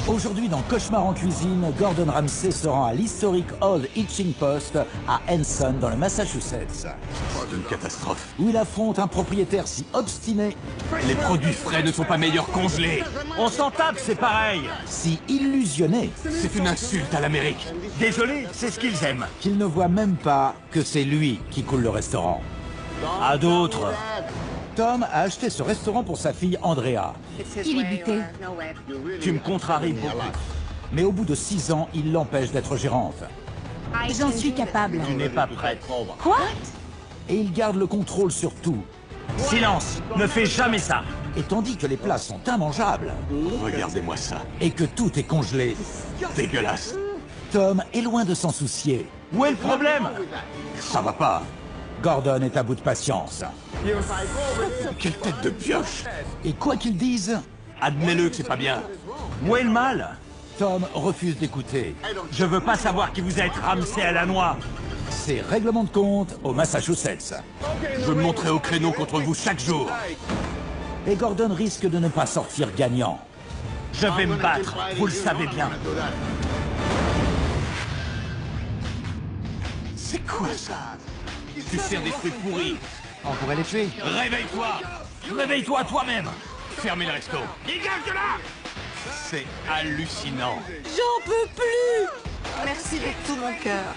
Aujourd'hui, dans Cauchemar en cuisine, Gordon Ramsay se rend à l'historique Old Hitching Post à Anson, dans le Massachusetts. C'est une catastrophe. Où il affronte un propriétaire si obstiné, Les produits frais ne sont pas meilleurs congelés. On s'en tape, c'est pareil. si illusionné, C'est une insulte à l'Amérique. Désolé, c'est ce qu'ils aiment. qu'il ne voit même pas que c'est lui qui coule le restaurant. À d'autres. Tom a acheté ce restaurant pour sa fille Andrea. Il est buté. Tu me contraries beaucoup. Mais au bout de 6 ans, il l'empêche d'être gérante. J'en suis capable. Tu n'es pas prête. Quoi? Et il garde le contrôle sur tout. Silence, ne fais jamais ça. Et tandis que les plats sont immangeables Regardez-moi ça. et que tout est congelé, Dégueulasse. Tom est loin de s'en soucier. Où est le problème? Ça va pas. Gordon est à bout de patience. Quelle tête de pioche. Et quoi qu'il dise, Admets-le que c'est pas bien. Où est le mal? Tom refuse d'écouter. Je veux pas savoir qui vous êtes Ramsay à la noix. C'est règlement de compte au Massachusetts. Je me monterai au créneau contre vous chaque jour. Et Gordon risque de ne pas sortir gagnant. Je vais me battre, vous le savez bien. C'est quoi ça? Tu sers des fruits pourris. On pourrait les tuer. Réveille-toi. Réveille-toi toi-même. Fermez le resto. Dégage de là! C'est hallucinant. J'en peux plus! Merci de tout mon cœur.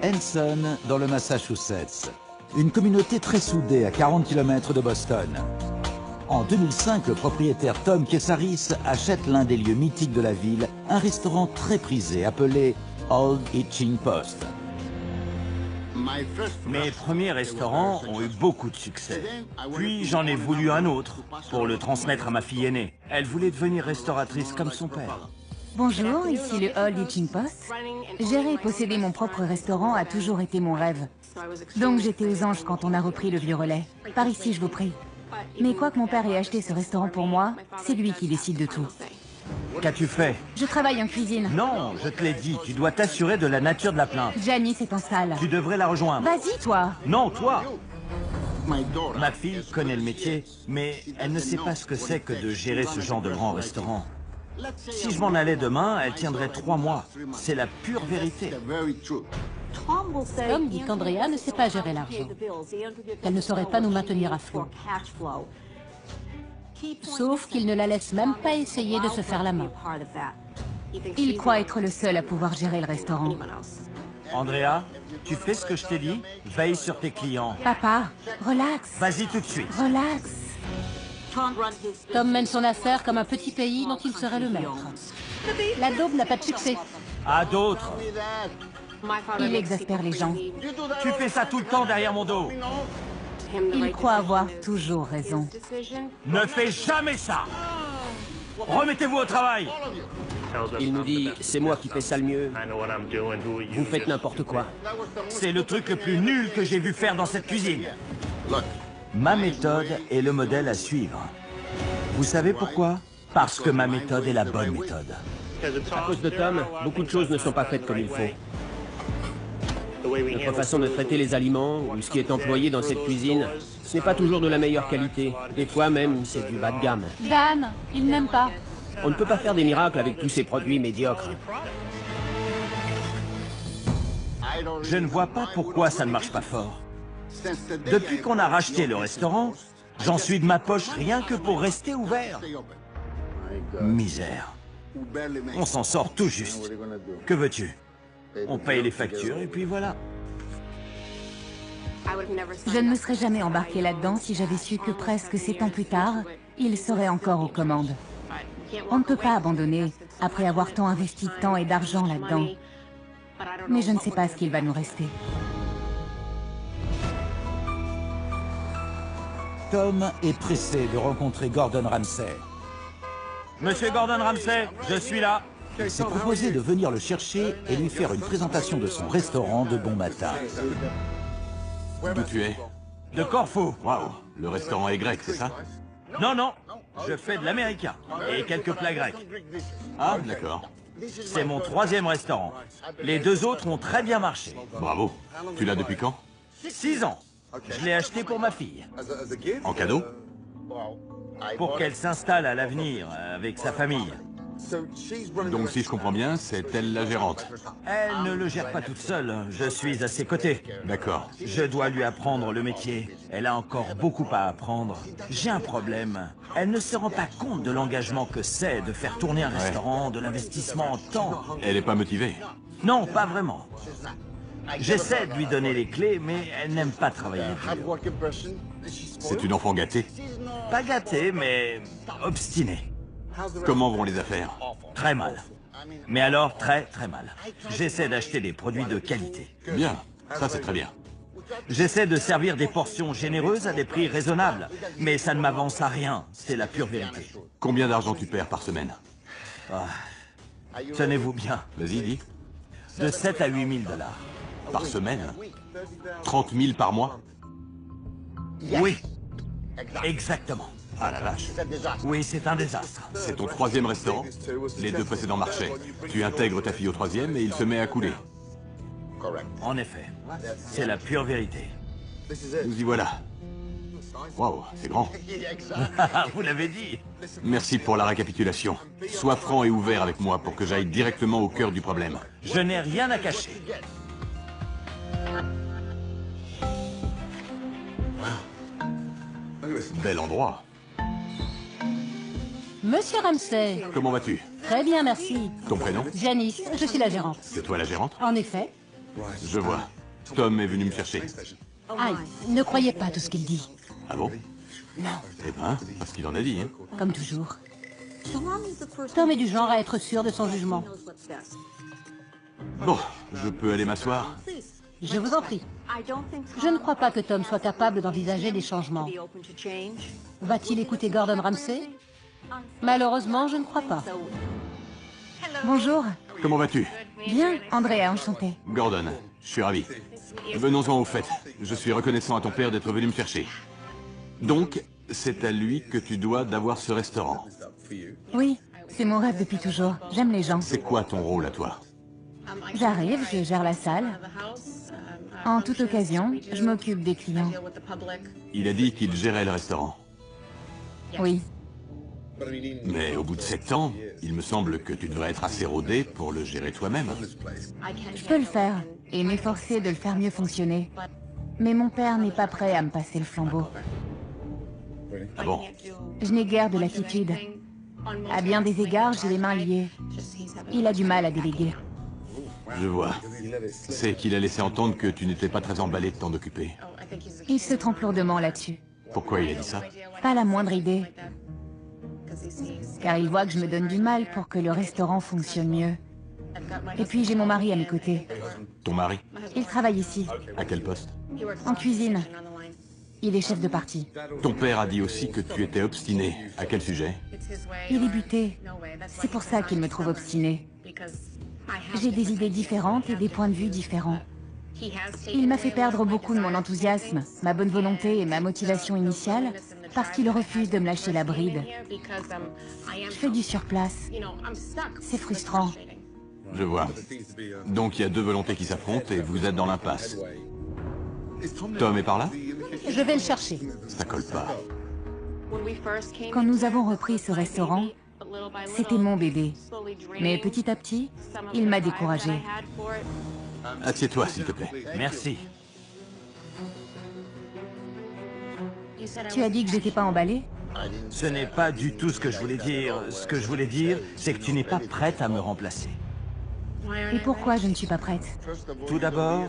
Anson, dans le Massachusetts. Une communauté très soudée à 40 km de Boston. En 2005, le propriétaire Tom Kesaris achète l'un des lieux mythiques de la ville, un restaurant très prisé appelé Old Hitching Post. Mes premiers restaurants ont eu beaucoup de succès. Puis j'en ai voulu un autre, pour le transmettre à ma fille aînée. Elle voulait devenir restauratrice comme son père. Bonjour, ici le Old Hitching Post. Gérer et posséder mon propre restaurant a toujours été mon rêve. Donc j'étais aux anges quand on a repris le vieux relais. Par ici, je vous prie. Mais quoi que mon père ait acheté ce restaurant pour moi, c'est lui qui décide de tout. Qu'as-tu fait? Je travaille en cuisine. Non, je te l'ai dit, tu dois t'assurer de la nature de la plainte. Janice est en salle. Tu devrais la rejoindre. Vas-y, toi. Non, toi! Ma fille connaît le métier, mais elle ne sait pas ce que c'est que de gérer ce genre de grand restaurant. Si je m'en allais demain, elle tiendrait 3 mois. C'est la pure vérité. Tom dit qu'Andrea ne sait pas gérer l'argent, qu'elle ne saurait pas nous maintenir à flot. Sauf qu'il ne la laisse même pas essayer de se faire la main. Il croit être le seul à pouvoir gérer le restaurant. Andrea, tu fais ce que je t'ai dit? Veille sur tes clients. Papa, relax. Vas-y tout de suite. Relax. Tom mène son affaire comme un petit pays dont il serait le maître. La daube n'a pas de succès. À d'autres. Il exaspère les gens. Tu fais ça tout le temps derrière mon dos. Il croit avoir toujours raison. Ne fais jamais ça. Remettez-vous au travail. Il nous dit, c'est moi qui fais ça le mieux. Vous faites n'importe quoi. C'est le truc le plus nul que j'ai vu faire dans cette cuisine. Ma méthode est le modèle à suivre. Vous savez pourquoi? Parce que ma méthode est la bonne méthode. À cause de Tom, beaucoup de choses ne sont pas faites comme il faut. Notre façon de traiter les aliments, ou ce qui est employé dans cette cuisine, ce n'est pas toujours de la meilleure qualité. Des fois même, c'est du bas de gamme. Dan, il n'aime pas. On ne peut pas faire des miracles avec tous ces produits médiocres. Je ne vois pas pourquoi ça ne marche pas fort. Depuis qu'on a racheté le restaurant, j'en suis de ma poche rien que pour rester ouvert. Misère. On s'en sort tout juste. Que veux-tu? On paye les factures et puis voilà. Je ne me serais jamais embarqué là-dedans si j'avais su que presque 7 ans plus tard, il serait encore aux commandes. On ne peut pas abandonner après avoir tant investi de temps et d'argent là-dedans. Mais je ne sais pas ce qu'il va nous rester. Tom est pressé de rencontrer Gordon Ramsay. Monsieur Gordon Ramsay, je suis là. Il s'est proposé de venir le chercher et lui faire une présentation de son restaurant de bon matin. D'où tu es? De Corfou. Waouh, le restaurant est grec, c'est ça? Non, non, je fais de l'américain et quelques plats grecs. Ah, d'accord. C'est mon 3e restaurant. Les 2 autres ont très bien marché. Bravo. Tu l'as depuis quand? 6 ans. Je l'ai acheté pour ma fille. En cadeau? pour qu'elle s'installe à l'avenir avec sa famille. Donc si je comprends bien, c'est elle la gérante. Elle ne le gère pas toute seule, je suis à ses côtés. D'accord. Je dois lui apprendre le métier. Elle a encore beaucoup à apprendre. J'ai un problème. Elle ne se rend pas compte de l'engagement que c'est de faire tourner un restaurant, de l'investissement en temps. Elle est pas motivée. Non, pas vraiment. J'essaie de lui donner les clés, mais elle n'aime pas travailler dur. C'est une enfant gâtée. Pas gâtée, mais obstinée. Comment vont les affaires? Très mal. Mais alors très très mal. J'essaie d'acheter des produits de qualité. Bien, ça c'est très bien. J'essaie de servir des portions généreuses à des prix raisonnables. Mais ça ne m'avance à rien, c'est la pure vérité. Combien d'argent tu perds par semaine? Tenez-vous bien, Vas-y, dis. de 7 à 8 000 $. Par semaine? 30 000 par mois? Oui, exactement. Ah la vache. Oui, c'est un désastre. C'est ton troisième restaurant? Les deux précédents marchaient. Tu intègres ta fille au troisième et il se met à couler. En effet, c'est la pure vérité. Nous y voilà. Waouh, c'est grand. Vous l'avez dit. Merci pour la récapitulation. Sois franc et ouvert avec moi pour que j'aille directement au cœur du problème. Je n'ai rien à cacher. Bel endroit. Monsieur Ramsey. Comment vas-tu? Très bien, merci. Ton prénom? Janice, je suis la gérante. C'est toi la gérante? En effet. Je vois. Tom est venu me chercher. Aïe, ne croyez pas tout ce qu'il dit. Ah bon? Non, Eh ben, parce qu'il en a dit, hein. comme toujours. Tom est du genre à être sûr de son jugement. Bon, je peux aller m'asseoir? Je vous en prie. Je ne crois pas que Tom soit capable d'envisager des changements. Va-t-il écouter Gordon Ramsay? Malheureusement, je ne crois pas. Bonjour. Comment vas-tu? Bien, Andrea, enchantée. Gordon, je suis ravi. Venons-en au fait. Je suis reconnaissant à ton père d'être venu me chercher. Donc, c'est à lui que tu dois d'avoir ce restaurant. Oui, c'est mon rêve depuis toujours. J'aime les gens. C'est quoi ton rôle à toi? J'arrive, je gère la salle. En toute occasion, je m'occupe des clients. Il a dit qu'il gérait le restaurant. Oui. Mais au bout de 7 ans, il me semble que tu devrais être assez rodé pour le gérer toi-même. Je peux le faire, et m'efforcer de le faire mieux fonctionner. Mais mon père n'est pas prêt à me passer le flambeau. Ah bon? Je n'ai guère de l'attitude. À bien des égards, j'ai les mains liées. Il a du mal à déléguer. Je vois. C'est qu'il a laissé entendre que tu n'étais pas très emballé de t'en occuper. Il se trompe lourdement là-dessus. Pourquoi il a dit ça? Pas la moindre idée. Car il voit que je me donne du mal pour que le restaurant fonctionne mieux. Et puis j'ai mon mari à mes côtés. Ton mari? Il travaille ici, À quel poste? en cuisine. Il est chef de partie. Ton père a dit aussi que tu étais obstiné. À quel sujet? Il est buté. C'est pour ça qu'il me trouve obstinée. J'ai des idées différentes et des points de vue différents. Il m'a fait perdre beaucoup de mon enthousiasme, ma bonne volonté et ma motivation initiale, parce qu'il refuse de me lâcher la bride. Je fais du surplace. C'est frustrant. Je vois. Donc il y a deux volontés qui s'affrontent et vous êtes dans l'impasse. Tom est par là? Je vais le chercher. Ça colle pas. Quand nous avons repris ce restaurant, c'était mon bébé. Mais petit à petit, il m'a découragée. Assieds-toi, s'il te plaît. Merci. Tu as dit que j'étais pas emballée? Ce n'est pas du tout ce que je voulais dire. Ce que je voulais dire, c'est que tu n'es pas prête à me remplacer. Et pourquoi je ne suis pas prête? Tout d'abord,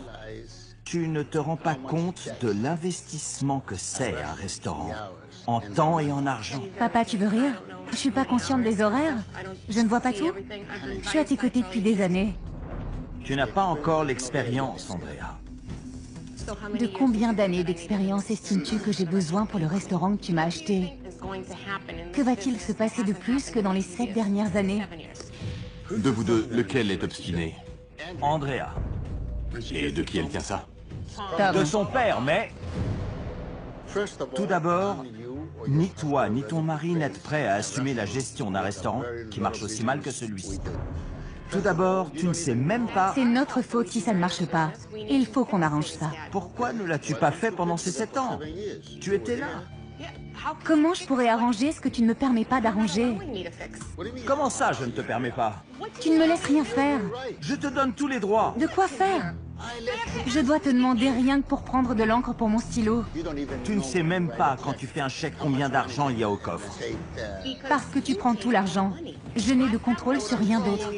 tu ne te rends pas compte de l'investissement que c'est un restaurant, en temps et en argent. Papa, tu veux rire? Je suis pas consciente des horaires? Je ne vois pas tout? Je suis à tes côtés depuis des années. Tu n'as pas encore l'expérience, Andrea. De combien d'années d'expérience estimes-tu que j'ai besoin pour le restaurant que tu m'as acheté? Que va-t-il se passer de plus que dans les 7 dernières années? De vous deux, lequel est obstiné? Andrea. Et de qui elle tient ça? De Tom, son père, mais... Tout d'abord, ni toi ni ton mari n'êtes prêts à assumer la gestion d'un restaurant qui marche aussi mal que celui-ci. Tout d'abord, tu ne sais même pas... c'est notre faute si ça ne marche pas. Il faut qu'on arrange ça. Pourquoi ne l'as-tu pas fait pendant ces 7 ans? Tu étais là. Comment je pourrais arranger ce que tu ne me permets pas d'arranger? Comment ça, je ne te permets pas? Tu ne me laisses rien faire. Je te donne tous les droits. De quoi faire? Je dois te demander rien que pour prendre de l'encre pour mon stylo. Tu ne sais même pas, quand tu fais un chèque, combien d'argent il y a au coffre. Parce que tu prends tout l'argent. Je n'ai de contrôle sur rien d'autre.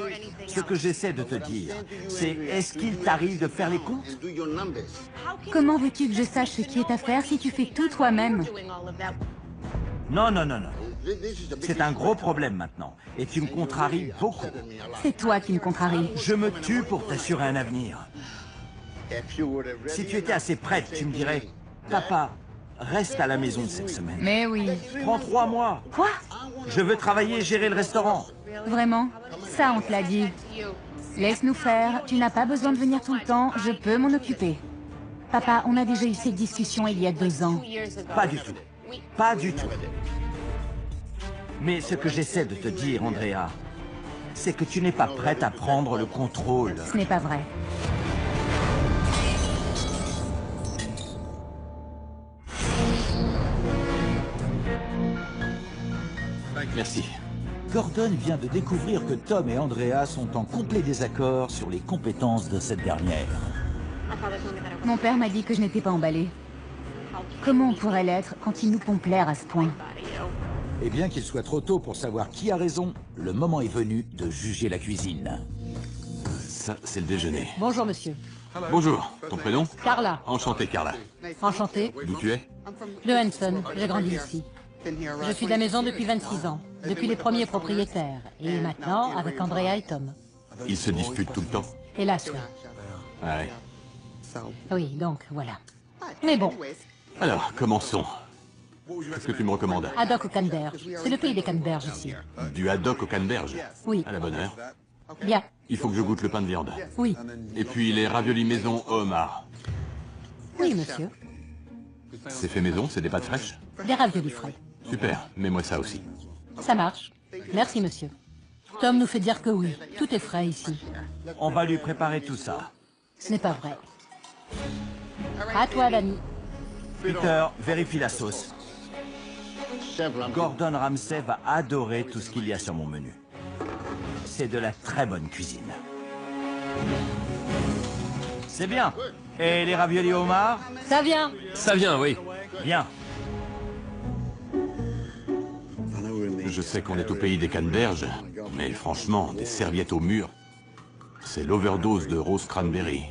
Ce que j'essaie de te dire, c'est est-ce qu'il t'arrive de faire les comptes? Comment veux-tu que je sache ce qui est à faire si tu fais tout toi-même? Non, non, non, non. C'est un gros problème maintenant. Et tu me contraries beaucoup. C'est toi qui me contraries. Je me tue pour t'assurer un avenir. Si tu étais assez prête, tu me dirais, papa, reste à la maison cette semaine. Mais oui. Prends 3 mois. Quoi? Je veux travailler et gérer le restaurant. Vraiment? Ça, on te l'a dit. Laisse-nous faire. Tu n'as pas besoin de venir tout le temps. Je peux m'en occuper. Papa, on a déjà eu cette discussion il y a 2 ans. Pas du tout. Pas du tout. Mais ce que j'essaie de te dire, Andrea, c'est que tu n'es pas prête à prendre le contrôle. Ce n'est pas vrai. Merci. Gordon vient de découvrir que Tom et Andrea sont en complet désaccord sur les compétences de cette dernière. Mon père m'a dit que je n'étais pas emballée. Comment on pourrait l'être quand il nous pompe l'air à ce point? Et bien qu'il soit trop tôt pour savoir qui a raison, le moment est venu de juger la cuisine. Ça, c'est le déjeuner. Bonjour, monsieur. Bonjour, ton prénom? Carla. Enchanté, Carla. Enchantée. D'où tu es? De Hanson. J'ai grandi ici. Je suis de la maison depuis 26 ans, depuis les premiers propriétaires. Et maintenant, avec Andrea et Tom. Ils se disputent tout le temps? Hélas, oui. Ah ouais. Oui, donc, voilà. Mais bon, Alors, commençons. Qu'est-ce que tu me recommandes? haddock au canneberge. C'est le pays des canneberges ici. Du haddock au canneberge? Oui. À la bonne heure. Bien. Il faut que je goûte le pain de viande. Oui. Et puis les raviolis maison au homard. Oui, monsieur. C'est fait maison, c'est des pâtes fraîches? Des raviolis frais. Super, mets-moi ça aussi. Ça marche. Merci, monsieur. Tom nous fait dire que oui. Tout est frais ici. On va lui préparer tout ça. Ce n'est pas vrai. À toi, l'ami. Peter, vérifie la sauce. Gordon Ramsay va adorer tout ce qu'il y a sur mon menu. C'est de la très bonne cuisine. C'est bien. Et les raviolis au homard? Ça vient. Ça vient, oui. Bien. Je sais qu'on est au pays des canneberges, mais franchement, des serviettes au mur, c'est l'overdose de rose cranberry.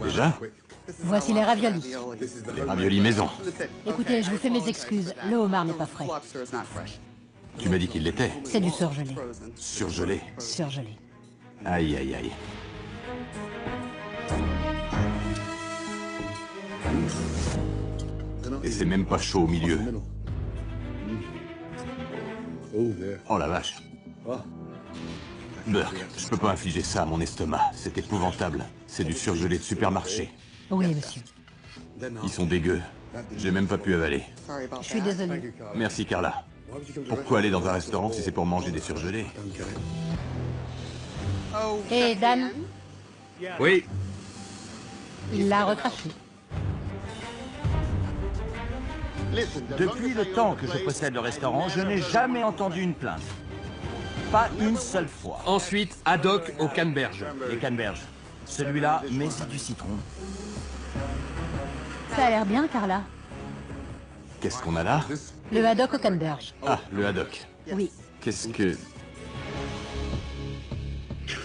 Déjà? Voici les raviolis. Les raviolis maison. Écoutez, je vous fais mes excuses. Le homard n'est pas frais. Tu m'as dit qu'il l'était. C'est du surgelé. Surgelé. Surgelé. Aïe, aïe, aïe. Et c'est même pas chaud au milieu. Oh la vache. Burke, je peux pas infliger ça à mon estomac. C'est épouvantable. C'est du surgelé de supermarché. Oui, monsieur. Ils sont dégueux. J'ai même pas pu avaler. Je suis désolé. Merci, Carla. Pourquoi aller dans un restaurant si c'est pour manger des surgelés? Et Dan, Oui. il l'a recraché. Depuis le temps que je possède le restaurant, je n'ai jamais entendu une plainte. Pas une seule fois. Ensuite, haddock au canneberge. Les canneberges. Celui-là, mets-y du citron. Ça a l'air bien, Carla. Qu'est-ce qu'on a là? Le haddock au canneberge. Ah, le haddock. Oui. Qu'est-ce que...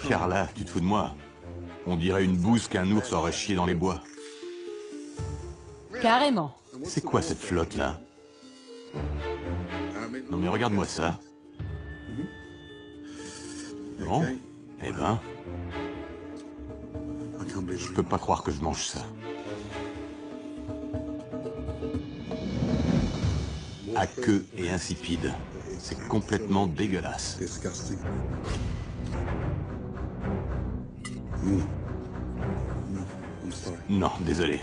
Carla, tu te fous de moi? On dirait une bouse qu'un ours aurait chié dans les bois. Carrément. C'est quoi cette flotte-là? Non mais regarde-moi ça. Bon, eh ben... Je peux pas croire que je mange ça. À queue et insipide. C'est complètement dégueulasse. Non, désolé.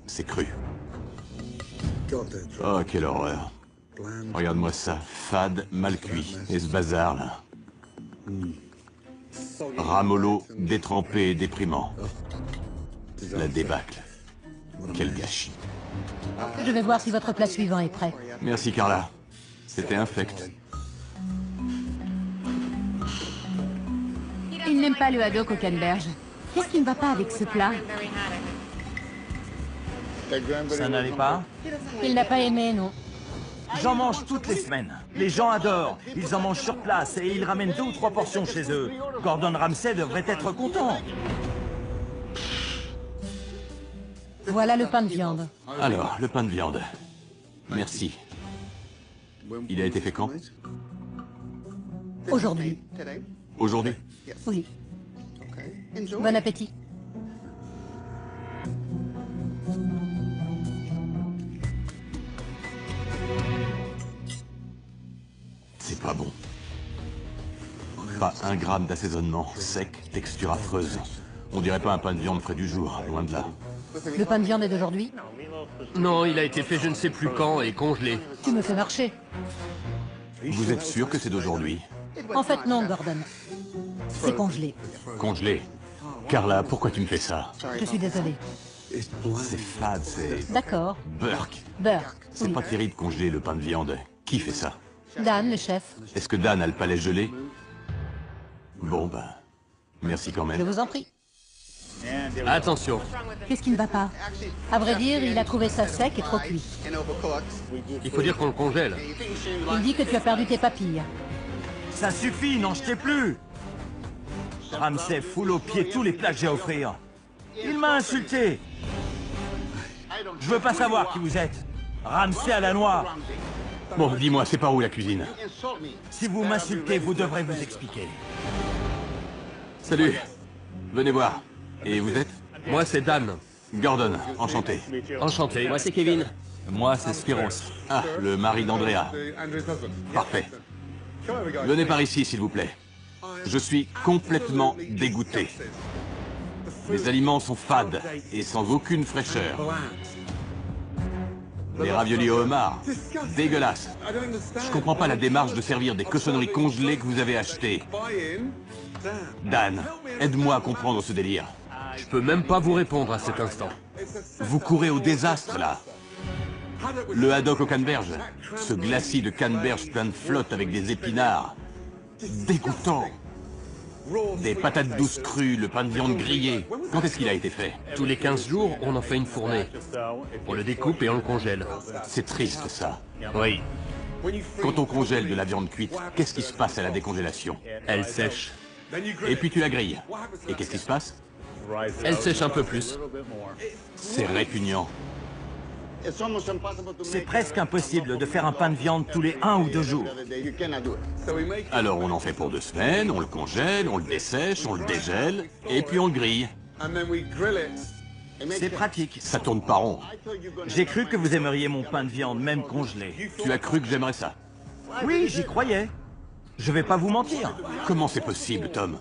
C'est cru. Oh, quelle horreur. Regarde-moi ça, fade, mal cuit. Et ce bazar, là. Ramollo, détrempé et déprimant. La débâcle. Quel gâchis. Je vais voir si votre plat suivant est prêt. Merci, Carla. C'était infect. Il n'aime pas le haddock au canneberge. Qu'est-ce qui ne va pas avec ce plat? Ça n'allait pas? Il n'a pas aimé, non. J'en mange toutes les semaines. Les gens adorent. Ils en mangent sur place et ils ramènent 2 ou 3 portions chez eux. Gordon Ramsay devrait être content. Voilà le pain de viande. Alors, le pain de viande. Merci. Il a été fait quand? Aujourd'hui. Aujourd'hui? Oui. Bon appétit. C'est pas bon. Pas 1 gramme d'assaisonnement, sec, texture affreuse. On dirait pas un pain de viande frais du jour, loin de là. Le pain de viande est d'aujourd'hui? Non, il a été fait je ne sais plus quand et congelé. Tu me fais marcher. Vous êtes sûr que c'est d'aujourd'hui? En fait, non, Gordon. C'est congelé. Congelé. Carla, pourquoi tu me fais ça? Je suis désolée. C'est fade, c'est... D'accord. Burk. Burke. C'est Oui. pas terrible de congeler le pain de viande. Qui fait ça? Dan, le chef. Est-ce que Dan a le palais gelé? Bon, ben... Merci quand Je même. vous en prie. Attention, Qu'est-ce qui ne va pas? À vrai dire, il a trouvé ça sec et trop cuit. il faut dire qu'on le congèle. Il dit que tu as perdu tes papilles. Ça suffit, n'en jetez plus. Ramsay foule aux pieds tous les plats que j'ai à offrir. Il m'a insulté. Je veux pas savoir qui vous êtes. Ramsay à la noix. Bon, dis-moi, c'est par où la cuisine? Si vous m'insultez, vous devrez vous expliquer. Salut. Venez voir. Et vous êtes? Moi, c'est Dan. Gordon, enchanté. Enchanté. Moi, c'est Kevin. Moi, c'est Spiros. Ah, le mari d'Andrea. Parfait. Venez par ici, s'il vous plaît. Je suis complètement dégoûté. Les aliments sont fades et sans aucune fraîcheur. Les raviolis au homard, dégueulasse. Je comprends pas la démarche de servir des cochonneries congelées que vous avez achetées. Dan, aide-moi à comprendre ce délire. Je peux même pas vous répondre à cet instant. Vous courez au désastre, là. Le haddock au canneberge. Ce glacis de canneberge plein de flotte avec des épinards. Dégoûtant. Des patates douces crues, le pain de viande grillé. Quand est-ce qu'il a été fait? Tous les 15 jours, on en fait une fournée. On le découpe et on le congèle. C'est triste, ça. Oui, Quand on congèle de la viande cuite, qu'est-ce qui se passe à la décongélation? elle sèche. Et puis tu la grilles. Et qu'est-ce qui se passe? Elle sèche un peu plus. C'est répugnant. C'est presque impossible de faire un pain de viande tous les 1 ou 2 jours. Alors on en fait pour 2 semaines, on le congèle, on le dessèche, on le dégèle, et puis on le grille. C'est pratique. Ça tourne pas rond. J'ai cru que vous aimeriez mon pain de viande, même congelé. Tu as cru que j'aimerais ça? Oui, j'y croyais. Je vais pas vous mentir. Comment c'est possible, Tom?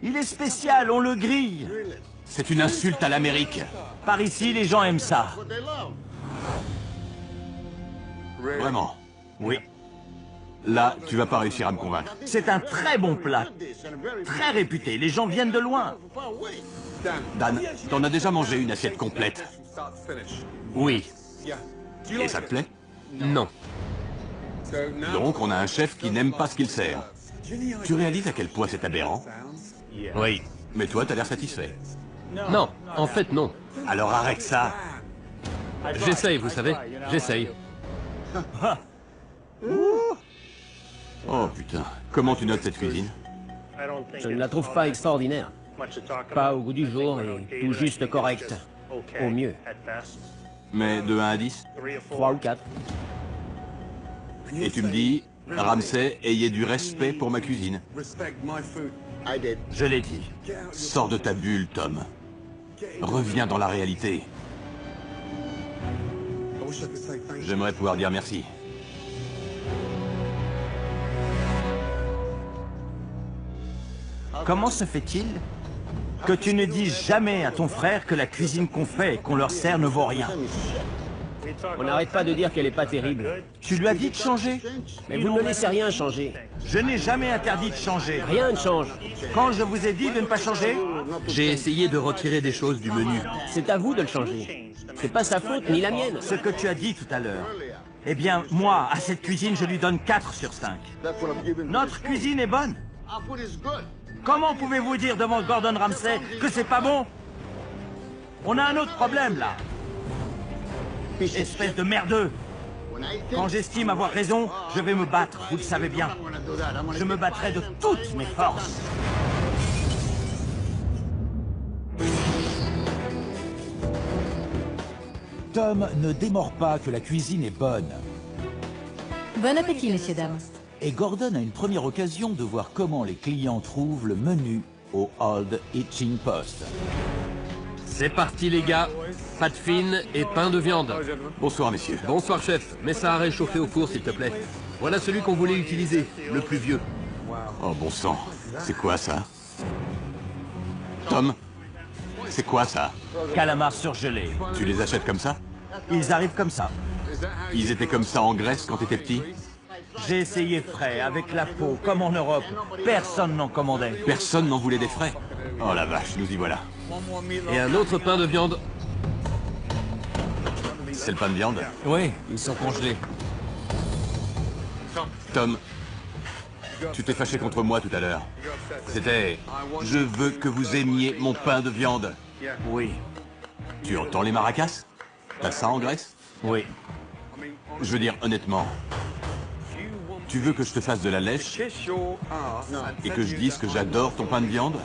Il est spécial, on le grille. C'est une insulte à l'Amérique. Par ici, les gens aiment ça. Vraiment. Oui. Là, tu vas pas réussir à me convaincre. C'est un très bon plat. Très réputé. Les gens viennent de loin. Dan, t'en as déjà mangé une assiette complète. Oui. Et ça te plaît? Non. Donc on a un chef qui n'aime pas ce qu'il sert. Tu réalises à quel point c'est aberrant? Oui. Mais toi, t'as l'air satisfait. Non, en fait, non. Alors arrête ça. J'essaye, vous savez. J'essaye. Oh putain. Comment tu notes cette cuisine? Je ne la trouve pas extraordinaire. Pas au goût du jour et tout juste correct. Au mieux. Mais de 1 à 10? 3 ou 4. Et tu me dis, Ramsay, ayez du respect pour ma cuisine. Je l'ai dit. Sors de ta bulle, Tom. Reviens dans la réalité. J'aimerais pouvoir dire merci. Comment se fait-il que tu ne dises jamais à ton frère que la cuisine qu'on fait et qu'on leur sert ne vaut rien? On n'arrête pas de dire qu'elle est pas terrible. Tu lui as dit de changer? Mais vous ne laissez rien changer. Je n'ai jamais interdit de changer. Rien ne change. Quand je vous ai dit de ne pas changer, J'ai essayé de retirer des choses du menu. C'est à vous de le changer. C'est pas sa faute, ni la mienne. Ce que tu as dit tout à l'heure. Eh bien, moi, à cette cuisine, je lui donne 4 sur 5. Notre cuisine est bonne. Comment pouvez-vous dire devant Gordon Ramsay que c'est pas bon? On a un autre problème, là. Espèce de merdeux. Quand j'estime avoir raison, je vais me battre, vous le savez bien. Je me battrai de toutes mes forces. Tom ne démord pas que la cuisine est bonne. Bon appétit, messieurs, dames. Et Gordon a une première occasion de voir comment les clients trouvent le menu au Old Hitching Post. C'est parti les gars. Pâte fine et pain de viande. Bonsoir, messieurs. Bonsoir chef. Mets ça à réchauffer au four s'il te plaît. Voilà celui qu'on voulait utiliser, le plus vieux. Oh, bon sang. C'est quoi, ça? Tom? C'est quoi, ça? Calamars surgelés. Tu les achètes comme ça? Ils arrivent comme ça. Ils étaient comme ça en Grèce quand t'étais petit? J'ai essayé frais, avec la peau, comme en Europe. Personne n'en commandait. Personne n'en voulait des frais. Oh la vache, nous y voilà. Et un autre pain de viande. C'est le pain de viande? Oui, ils sont congelés. Tom, tu t'es fâché contre moi tout à l'heure. C'était « Je veux que vous aimiez mon pain de viande ». Oui, Tu entends les maracas? T'as ça en Grèce? oui. Je veux dire, honnêtement, tu veux que je te fasse de la lèche et que je dise que j'adore ton pain de viande?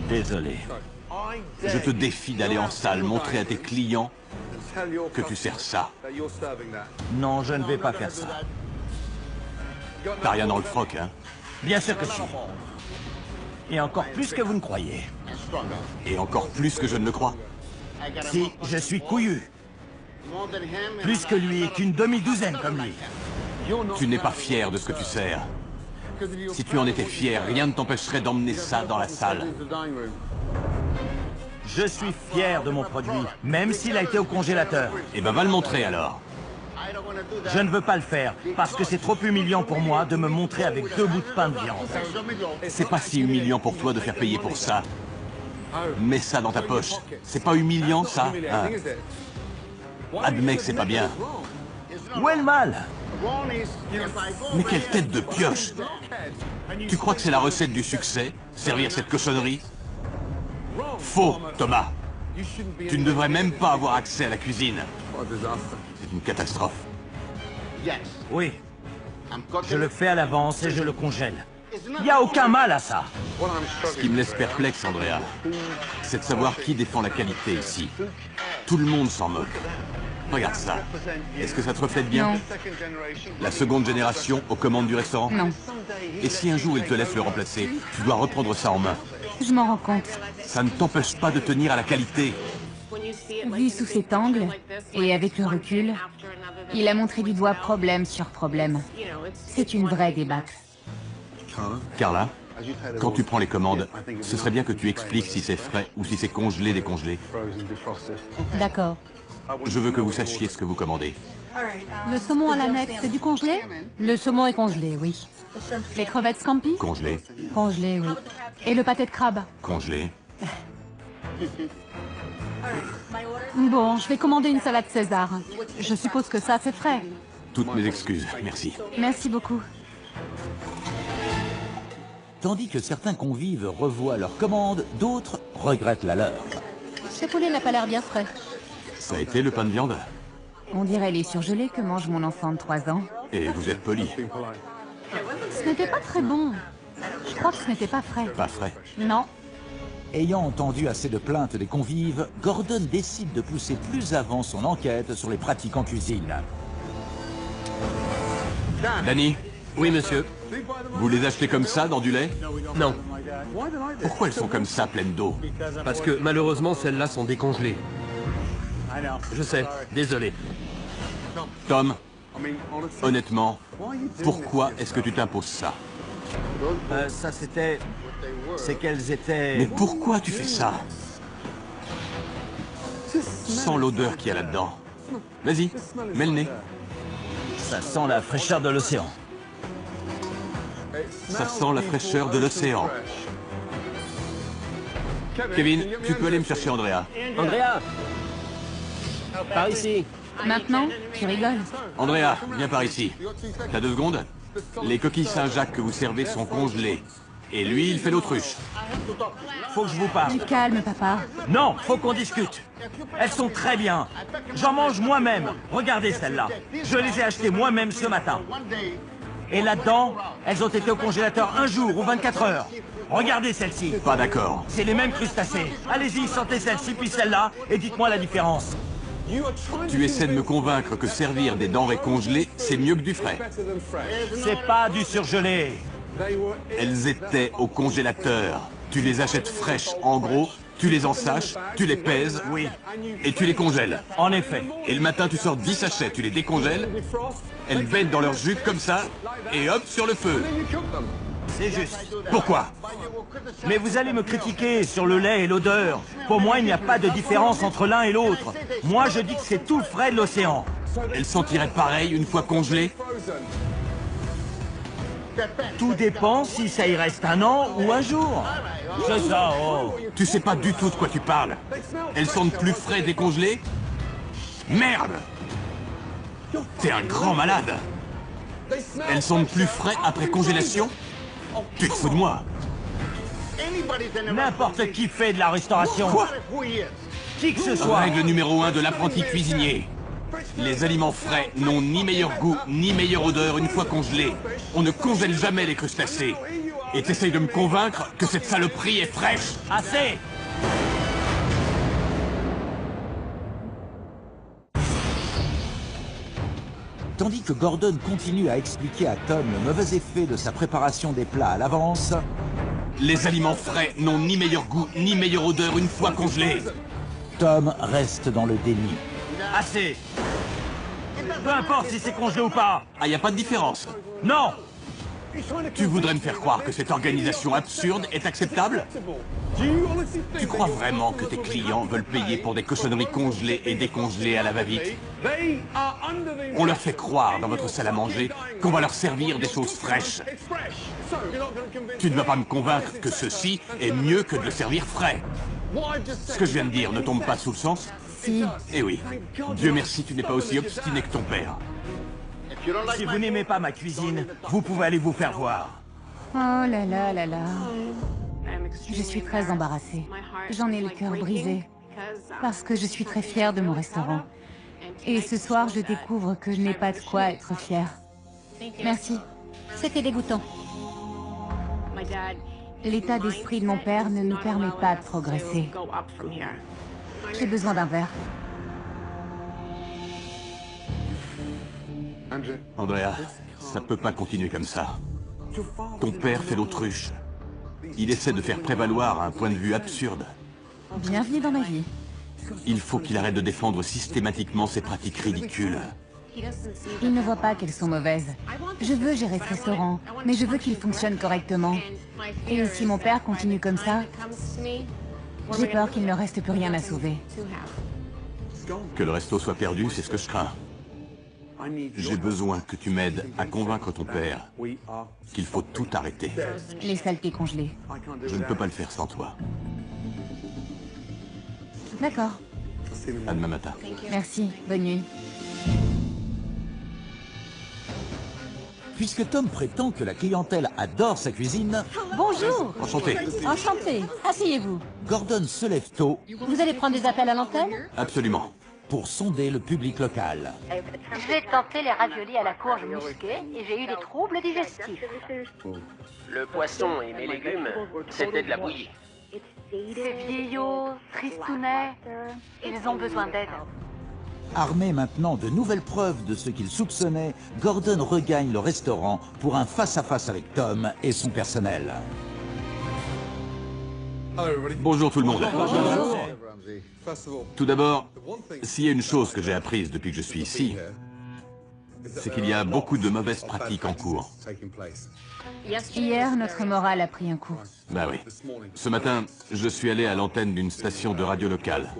Désolé. Je te défie d'aller en salle montrer à tes clients que tu sers ça. Non, je ne vais pas faire ça. T'as rien dans le froc, hein? Bien sûr que si. Et encore plus que vous ne croyez. Et encore plus que je ne le crois. Si, je suis couillu. Plus que lui et qu'une demi-douzaine comme lui. Tu n'es pas fier de ce que tu sers. Si tu en étais fier, rien ne t'empêcherait d'emmener ça dans la salle. Je suis fier de mon produit, même s'il a été au congélateur. Eh ben, va le montrer alors. Je ne veux pas le faire, parce que c'est trop humiliant pour moi de me montrer avec 2 bouts de pain de viande. C'est pas si humiliant pour toi de faire payer pour ça. Mets ça dans ta poche. C'est pas humiliant, ça, hein? Admets que c'est pas bien. Où est le mal? Mais quelle tête de pioche! Tu crois que c'est la recette du succès, servir cette cochonnerie? Faux, Thomas. Tu ne devrais même pas avoir accès à la cuisine. C'est une catastrophe. Oui. Je le fais à l'avance et je le congèle. Il n'y a aucun mal à ça. Ce qui me laisse perplexe, Andrea, c'est de savoir qui défend la qualité ici. Tout le monde s'en moque. Regarde ça. Est-ce que ça te reflète bien? Non. La seconde génération aux commandes du restaurant? Non. Et si un jour il te laisse le remplacer, tu dois reprendre ça en main. Je m'en rends compte. Ça ne t'empêche pas de tenir à la qualité. Vu sous cet angle, et avec le recul, il a montré du doigt problème sur problème. C'est une vraie débâcle. Carla, quand tu prends les commandes, ce serait bien que tu expliques si c'est frais ou si c'est congelé décongelé. D'accord. Je veux que vous sachiez ce que vous commandez. Le saumon à l'annexe, c'est du congelé? Le saumon est congelé, oui. Les crevettes scampi? Congelé, Congelé, oui. Et le pâté de crabe? congelé. Bon, je vais commander une salade César. Je suppose que ça, c'est frais. Toutes mes excuses, merci. Merci beaucoup. Tandis que certains convives revoient leurs commandes, d'autres regrettent la leur. Ce poulet n'a pas l'air bien frais. Ça a été le pain de viande? On dirait les surgelés que mange mon enfant de 3 ans. Et vous êtes poli. Ce n'était pas très bon. Je crois que ce n'était pas frais. Pas frais. Non. Ayant entendu assez de plaintes des convives, Gordon décide de pousser plus avant son enquête sur les pratiques en cuisine. Danny, Oui monsieur. vous les achetez comme ça, dans du lait? Non. Pourquoi elles sont comme ça, pleines d'eau? Parce que malheureusement celles-là sont décongelées. Je sais, désolé. Tom, honnêtement, pourquoi est-ce que tu t'imposes ça? Ça c'était... C'est qu'elles étaient... Mais pourquoi tu fais ça? Sens l'odeur qu'il y a là-dedans. Vas-y, mets le nez. Ça sent la fraîcheur de l'océan. Ça sent la fraîcheur de l'océan. Kevin, tu peux aller me chercher Andrea. Andrea! Par ici. Maintenant, tu rigoles. Andrea, viens par ici. T'as 2 secondes? Les coquilles Saint-Jacques que vous servez sont congelées. Et lui, il fait l'autruche. Faut que je vous parle. Du calme, papa. Non, faut qu'on discute. Elles sont très bien. J'en mange moi-même. Regardez celles-là. Je les ai achetées moi-même ce matin. Et là-dedans, elles ont été au congélateur 1 jour ou 24 heures. Regardez celle-ci. Pas d'accord. C'est les mêmes crustacés. Allez-y, sentez celle-ci puis celle-là et dites-moi la différence. Tu essaies de me convaincre que servir des denrées congelées, c'est mieux que du frais. C'est pas du surgelé. Elles étaient au congélateur. Tu les achètes fraîches, en gros, tu les ensaches, tu les pèses, Oui, et tu les congèles. en effet. Et le matin, tu sors 10 sachets, tu les décongèles, elles baignent dans leur jus comme ça, et hop, sur le feu. C'est juste. Pourquoi? Mais vous allez me critiquer sur le lait et l'odeur. Pour moi, il n'y a pas de différence entre l'un et l'autre. Moi, je dis que c'est tout frais de l'océan. Elles sentiraient pareil une fois congelées? Tout dépend si ça y reste 1 an ou 1 jour. C'est ça, oh. Tu sais pas du tout de quoi tu parles. Elles sentent plus frais décongelées? Merde! T'es un grand malade. Elles sentent plus frais après congélation? Tu te fous de moi? N'importe qui fait de la restauration. Quoi? Qui que ce soit. Règle numéro 1 de l'apprenti cuisinier. Les aliments frais n'ont ni meilleur goût, ni meilleure odeur une fois congelés. On ne congèle jamais les crustacés. Et t'essayes de me convaincre que cette saloperie est fraîche? Assez. Tandis que Gordon continue à expliquer à Tom le mauvais effet de sa préparation des plats à l'avance, Les aliments frais n'ont ni meilleur goût, ni meilleure odeur une fois congelés. Tom reste dans le déni. Assez. Peu importe si c'est congelé ou pas. Ah, y a pas de différence. Non. Tu voudrais me faire croire que cette organisation absurde est acceptable? Tu crois vraiment que tes clients veulent payer pour des cochonneries congelées et décongelées à la va-vite? On leur fait croire dans votre salle à manger qu'on va leur servir des choses fraîches. Tu ne vas pas me convaincre que ceci est mieux que de le servir frais. Ce que je viens de dire ne tombe pas sous le sens? Si. Eh oui. Dieu merci, tu n'es pas aussi obstiné que ton père. Si vous n'aimez pas ma cuisine, vous pouvez aller vous faire voir. Oh là là là là. Je suis très embarrassée. J'en ai le cœur brisé. Parce que je suis très fière de mon restaurant. Et ce soir, je découvre que je n'ai pas de quoi être fière. Merci. C'était dégoûtant. L'état d'esprit de mon père ne nous permet pas de progresser. J'ai besoin d'un verre. Andrea, ça peut pas continuer comme ça. Ton père fait l'autruche. Il essaie de faire prévaloir un point de vue absurde. Bienvenue dans ma vie. Il faut qu'il arrête de défendre systématiquement ces pratiques ridicules. Il ne voit pas qu'elles sont mauvaises. Je veux gérer ce restaurant, mais je veux qu'il fonctionne correctement. Et si mon père continue comme ça, j'ai peur qu'il ne reste plus rien à sauver. Que le resto soit perdu, c'est ce que je crains. J'ai besoin que tu m'aides à convaincre ton père qu'il faut tout arrêter. Les saletés congelées. Je ne peux pas le faire sans toi. D'accord. À demain matin. Merci. Bonne nuit. Puisque Tom prétend que la clientèle adore sa cuisine, Bonjour. Enchanté. Enchanté. Asseyez-vous. Gordon se lève tôt Vous allez prendre des appels à l'antenne? Absolument. pour sonder le public local. Je vais tenter les raviolis à la courge musquée et j'ai eu des troubles digestifs. Le poisson et mes légumes, c'était de la bouillie. Ces vieillots, tristounets, ils ont besoin d'aide. Armé maintenant de nouvelles preuves de ce qu'il soupçonnait, Gordon regagne le restaurant pour un face-à-face avec Tom et son personnel. Bonjour tout le monde. Tout d'abord, s'il y a une chose que j'ai apprise depuis que je suis ici, c'est qu'il y a beaucoup de mauvaises pratiques en cours. Hier, notre morale a pris un coup. Bah oui. Ce matin, je suis allé à l'antenne d'une station de radio locale.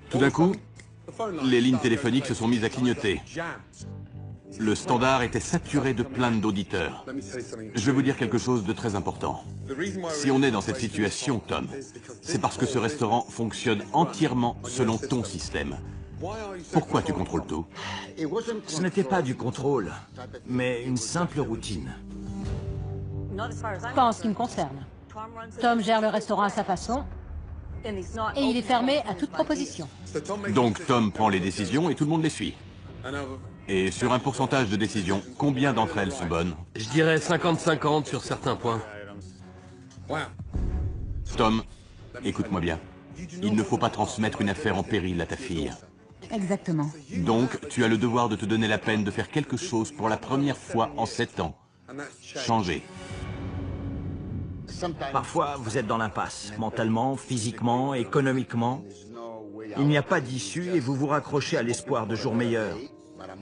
Tout d'un coup, les lignes téléphoniques se sont mises à clignoter. Le Standard était saturé de plaintes d'auditeurs. Je vais vous dire quelque chose de très important. Si on est dans cette situation, Tom, c'est parce que ce restaurant fonctionne entièrement selon ton système. Pourquoi tu contrôles tout? Ce n'était pas du contrôle, mais une simple routine. Pas en ce qui me concerne. Tom gère le restaurant à sa façon et il est fermé à toute proposition. Donc Tom prend les décisions et tout le monde les suit. Et sur un pourcentage de décisions, combien d'entre elles sont bonnes? Je dirais 50-50 sur certains points. Tom, écoute-moi bien. Il ne faut pas transmettre une affaire en péril à ta fille. Exactement. Donc, tu as le devoir de te donner la peine de faire quelque chose pour la première fois en 7 ans. Changer. Parfois, vous êtes dans l'impasse, mentalement, physiquement, économiquement. Il n'y a pas d'issue et vous vous raccrochez à l'espoir de jours meilleurs.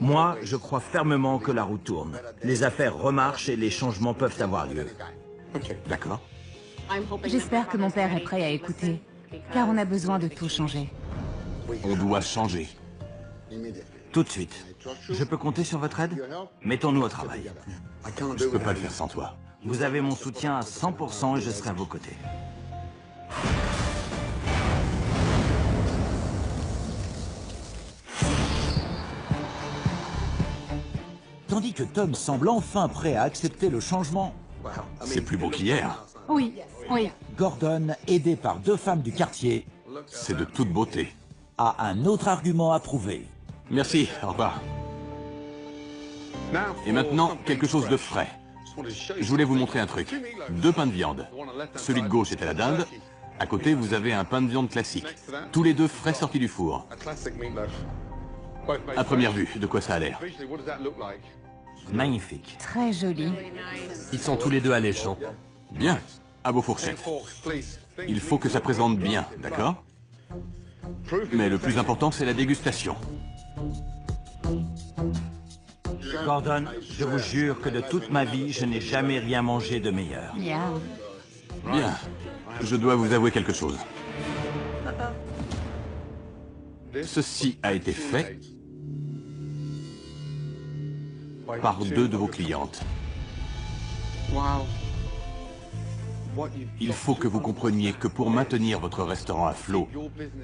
Moi, je crois fermement que la roue tourne. Les affaires remarchent et les changements peuvent avoir lieu. D'accord? J'espère que mon père est prêt à écouter, car on a besoin de tout changer. On doit changer. Tout de suite. Je peux compter sur votre aide? Mettons-nous au travail. Je ne peux pas le faire sans toi. Vous avez mon soutien à 100% et je serai à vos côtés. Tandis que Tom semble enfin prêt à accepter le changement, C'est plus beau qu'hier. Oui, oui. Gordon, aidé par 2 femmes du quartier, C'est de toute beauté. a un autre argument à prouver. Merci, au revoir. Et maintenant, quelque chose de frais. Je voulais vous montrer un truc. 2 pains de viande. Celui de gauche est à la dinde. À côté, vous avez un pain de viande classique. Tous les 2 frais sortis du four. À première vue, de quoi ça a l'air? Magnifique. Très joli. Ils sont tous les deux alléchants. Bien, à vos fourchettes. Il faut que ça présente bien, d'accord? Mais le plus important, c'est la dégustation. Gordon, je vous jure que de toute ma vie, je n'ai jamais rien mangé de meilleur. Miaou. Bien, je dois vous avouer quelque chose. Ceci a été fait par 2 de vos clientes. Il faut que vous compreniez que pour maintenir votre restaurant à flot,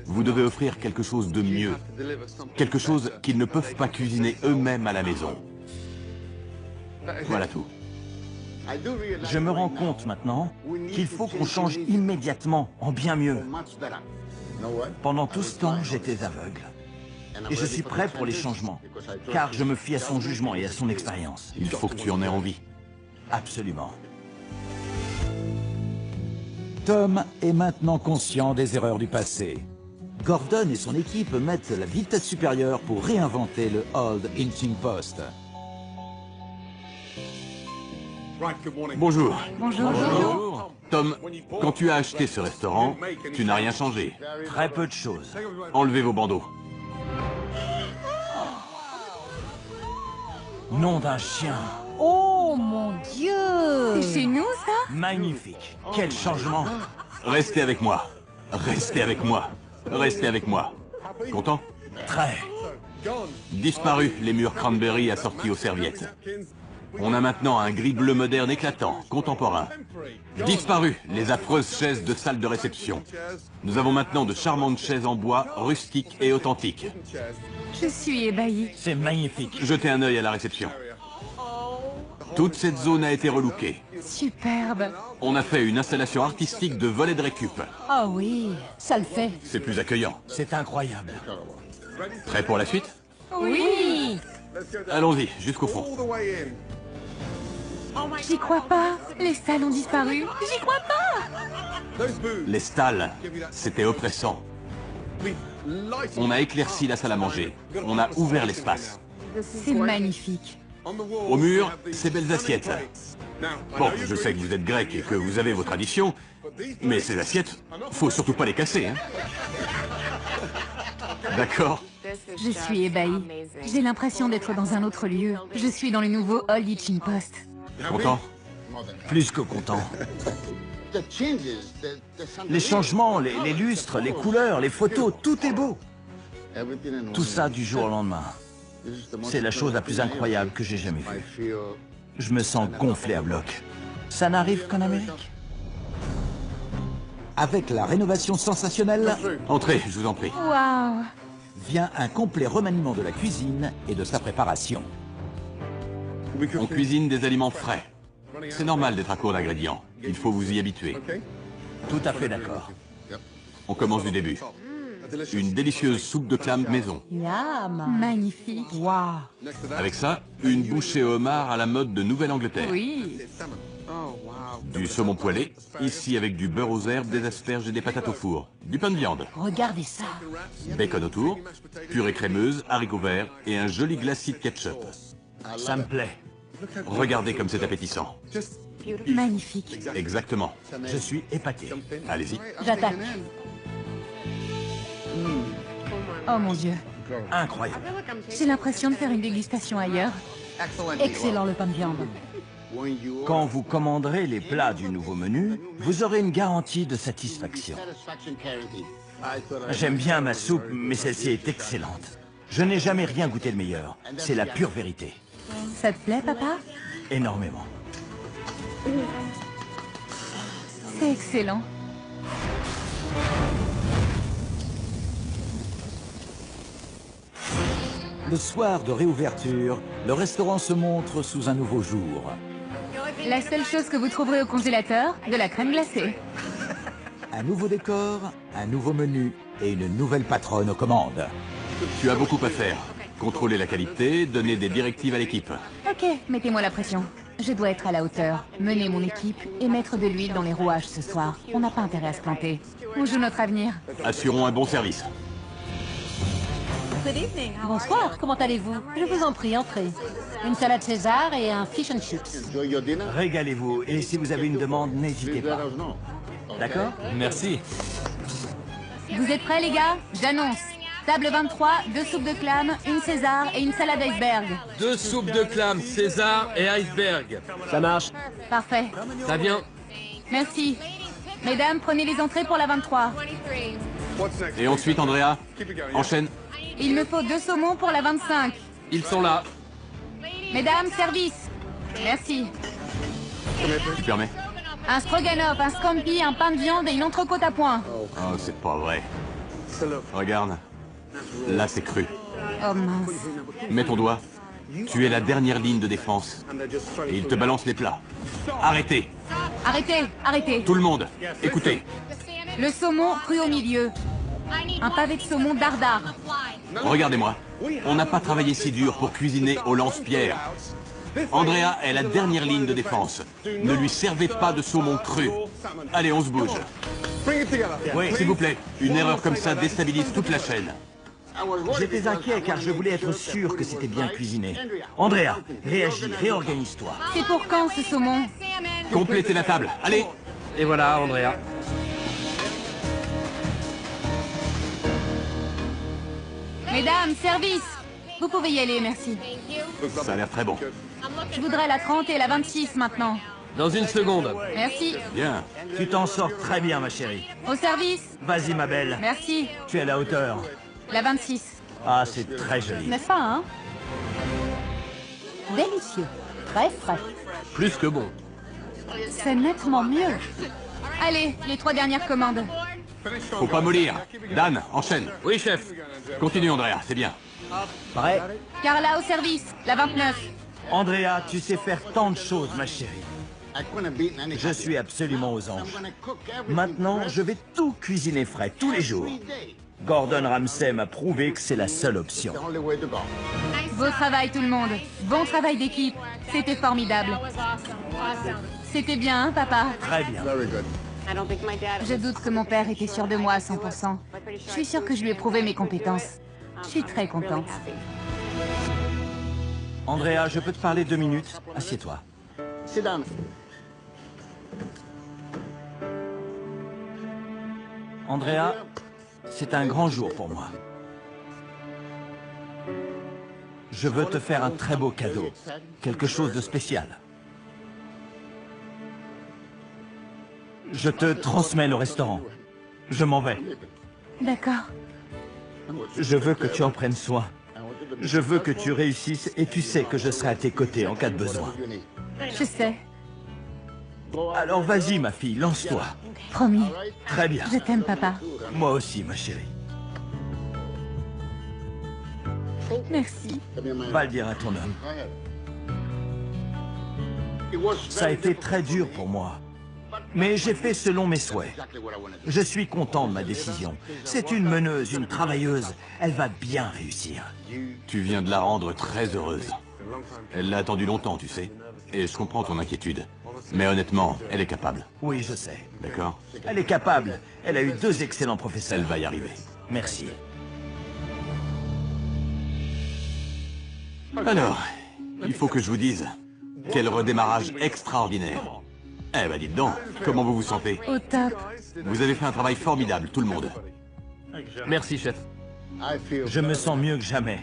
vous devez offrir quelque chose de mieux, quelque chose qu'ils ne peuvent pas cuisiner eux-mêmes à la maison. Voilà tout. Je me rends compte maintenant qu'il faut qu'on change immédiatement, en bien mieux. Pendant tout ce temps, j'étais aveugle. Et je suis prêt pour les changements, car je me fie à son jugement et à son expérience. Il faut que tu en aies envie. Absolument. Tom est maintenant conscient des erreurs du passé. Gordon et son équipe mettent la vitesse supérieure pour réinventer le Old Hitching Post. Bonjour. Bonjour. Bonjour. Tom, quand tu as acheté ce restaurant, tu n'as rien changé. Très peu de choses. Enlevez vos bandeaux. Nom d'un chien. Oh mon Dieu! C'est chez nous, ça? Magnifique. Quel changement. Restez avec moi. Restez avec moi. Restez avec moi. Content? Très. Disparu les murs cranberry assortis aux serviettes. On a maintenant un gris bleu moderne éclatant, contemporain. Disparu les affreuses chaises de salle de réception. Nous avons maintenant de charmantes chaises en bois, rustiques et authentiques. Je suis ébahie. C'est magnifique. Jetez un œil à la réception. Toute cette zone a été relookée. Superbe. On a fait une installation artistique de volets de récup. Ah oui, ça le fait. C'est plus accueillant. C'est incroyable. Prêt pour la suite? Oui! Allons-y, jusqu'au fond. J'y crois pas. Les salles ont disparu. J'y crois pas. Les stalles, c'était oppressant. On a éclairci la salle à manger. On a ouvert l'espace. C'est magnifique. Au mur, ces belles assiettes. Bon, je sais que vous êtes grec et que vous avez vos traditions, mais ces assiettes, faut surtout pas les casser, hein. D'accord? Je suis ébahie. J'ai l'impression d'être dans un autre lieu. Je suis dans le nouveau Old Hitching Post. Content? Plus que content. Les changements, les lustres, les couleurs, les photos, tout est beau. Tout ça du jour au lendemain. C'est la chose la plus incroyable que j'ai jamais vue. Je me sens gonflé à bloc. Ça n'arrive qu'en Amérique. Avec la rénovation sensationnelle, Entrez, je vous en prie. Waouh! vient un complet remaniement de la cuisine et de sa préparation. On cuisine des aliments frais. C'est normal d'être à court d'ingrédients. Il faut vous y habituer. Tout à fait d'accord. On commence du début. Une délicieuse soupe de clams maison. Yam. Magnifique. Waouh. Avec ça, une bouchée au homard à la mode de Nouvelle-Angleterre. Oui. Du saumon poêlé, ici avec du beurre aux herbes, des asperges et des patates au four. Du pain de viande. Regardez ça. Bacon autour, purée crémeuse, haricots verts et un joli glacis de ketchup. Ça me plaît. Regardez comme c'est appétissant. Magnifique. Exactement. Je suis épaté. Allez-y. J'attaque. Oh mon Dieu. Incroyable. J'ai l'impression de faire une dégustation ailleurs. Excellent le pain de viande. Quand vous commanderez les plats du nouveau menu, vous aurez une garantie de satisfaction. J'aime bien ma soupe, mais celle-ci est excellente. Je n'ai jamais rien goûté de meilleur. C'est la pure vérité. Ça te plaît, papa? Énormément. C'est excellent. Le soir de réouverture, le restaurant se montre sous un nouveau jour. La seule chose que vous trouverez au congélateur, de la crème glacée. Un nouveau décor, un nouveau menu et une nouvelle patronne aux commandes. Tu as beaucoup à faire. Contrôler la qualité, donner des directives à l'équipe. Ok, mettez-moi la pression. Je dois être à la hauteur, mener mon équipe et mettre de l'huile dans les rouages ce soir. On n'a pas intérêt à se planter. On joue notre avenir. Assurons un bon service. Bonsoir, comment allez-vous? Je vous en prie, entrez. Une salade César et un fish and chips. Régalez-vous, et si vous avez une demande, n'hésitez pas. D'accord? Merci. Vous êtes prêts, les gars? J'annonce. Table 23, 2 soupes de clams, une César et une salade iceberg. 2 soupes de clams, César et iceberg. Ça marche. Parfait. Ça vient. Merci. Mesdames, prenez les entrées pour la 23. Et ensuite, Andrea, enchaîne. Il me faut 2 saumons pour la 25. Ils sont là. Mesdames, service. Merci. Tu permets? Un stroganoff, un scampi, un pain de viande et une entrecôte à point. Oh, c'est pas vrai. Regarde. Là, c'est cru. Oh mince. Mets ton doigt. Tu es la dernière ligne de défense. Et il te balance les plats. Arrêtez. Arrêtez, arrêtez. Tout le monde, écoutez. Le saumon cru au milieu. Un pavé de saumon dardard. Regardez-moi. On n'a pas travaillé si dur pour cuisiner au lance-pierre. Andrea est la dernière ligne de défense. Ne lui servez pas de saumon cru. Allez, on se bouge. Oui, s'il vous plaît. Une erreur comme ça déstabilise toute la chaîne. J'étais inquiet car je voulais être sûr que c'était bien cuisiné. Andrea, réagis, réorganise-toi. C'est pour quand ce saumon? Complétez la table. Allez. Et voilà, Andrea. Mesdames, service. Vous pouvez y aller, merci. Ça a l'air très bon. Je voudrais la 30 et la 26 maintenant. Dans une seconde. Merci. Bien. Tu t'en sors très bien, ma chérie. Au service. Vas-y, ma belle. Merci. Tu es à la hauteur. La 26. Ah, c'est très joli. N'est-ce pas, hein? Délicieux. Très frais. Plus que bon. C'est nettement mieux. Allez, les 3 dernières commandes. Faut pas mollir. Dan, enchaîne. Oui, chef. Continue, Andrea, c'est bien. Prêt? Carla au service. La 29. Andrea, tu sais faire tant de choses, ma chérie. Je suis absolument aux anges. Maintenant, je vais tout cuisiner frais, tous les jours. Gordon Ramsay m'a prouvé que c'est la seule option. Beau travail tout le monde. Bon travail d'équipe. C'était formidable. C'était bien, hein, papa? Très bien. Je doute que mon père était sûr de moi à 100%. Je suis sûre que je lui ai prouvé mes compétences. Je suis très contente. Andrea, je peux te parler 2 minutes? Assieds-toi. Andrea, c'est un grand jour pour moi. Je veux te faire un très beau cadeau. Quelque chose de spécial. Je te transmets le restaurant. Je m'en vais. D'accord. Je veux que tu en prennes soin. Je veux que tu réussisses et tu sais que je serai à tes côtés en cas de besoin. Je sais. Alors vas-y, ma fille, lance-toi. Promis. Très bien. Je t'aime, papa. Moi aussi, ma chérie. Merci. Va le dire à ton homme. Ça a été très dur pour moi. Mais j'ai fait selon mes souhaits. Je suis content de ma décision. C'est une meneuse, une travailleuse. Elle va bien réussir. Tu viens de la rendre très heureuse. Elle l'a attendu longtemps, tu sais. Et je comprends ton inquiétude. Mais honnêtement, elle est capable. Oui, je sais. D'accord? Elle est capable. Elle a eu 2 excellents professeurs. Elle va y arriver. Merci. Alors, il faut que je vous dise, quel redémarrage extraordinaire. Eh ben dites donc, comment vous vous sentez? Au top. Vous avez fait un travail formidable, tout le monde. Merci, chef. Je me sens mieux que jamais.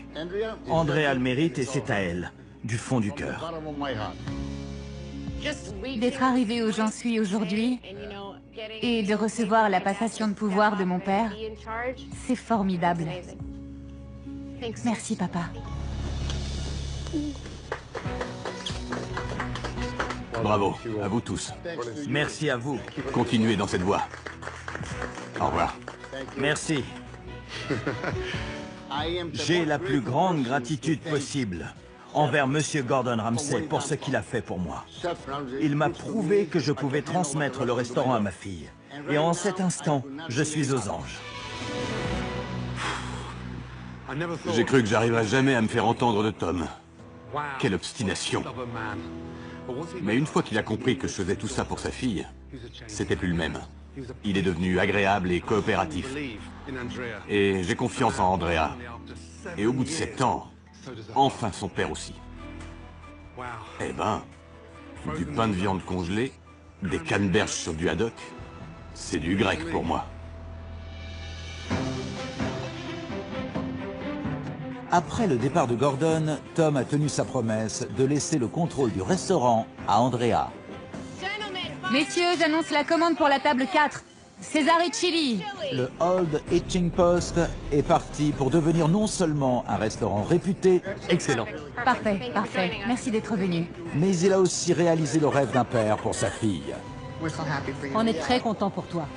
Andrea le mérite et c'est à elle, du fond du cœur. D'être arrivé où j'en suis aujourd'hui et de recevoir la passation de pouvoir de mon père, c'est formidable. Merci, papa. Bravo, à vous tous. Merci à vous. Continuez dans cette voie. Au revoir. Merci. J'ai la plus grande gratitude possible envers Monsieur Gordon Ramsay pour ce qu'il a fait pour moi. Il m'a prouvé que je pouvais transmettre le restaurant à ma fille. Et en cet instant, je suis aux anges. J'ai cru que j'arriverais jamais à me faire entendre de Tom. Quelle obstination. Mais une fois qu'il a compris que je faisais tout ça pour sa fille, c'était plus le même. Il est devenu agréable et coopératif. Et j'ai confiance en Andrea. Et au bout de 7 ans, enfin son père aussi. Eh ben, du pain de viande congelé, des canneberges sur du haddock, c'est du grec pour moi. Après le départ de Gordon, Tom a tenu sa promesse de laisser le contrôle du restaurant à Andrea. Messieurs, j'annonce la commande pour la table 4. César et chili. Le Old Hitching Post est parti pour devenir non seulement un restaurant réputé, Excellent. Parfait, parfait. Merci d'être venu. mais il a aussi réalisé le rêve d'un père pour sa fille. On est très content pour toi.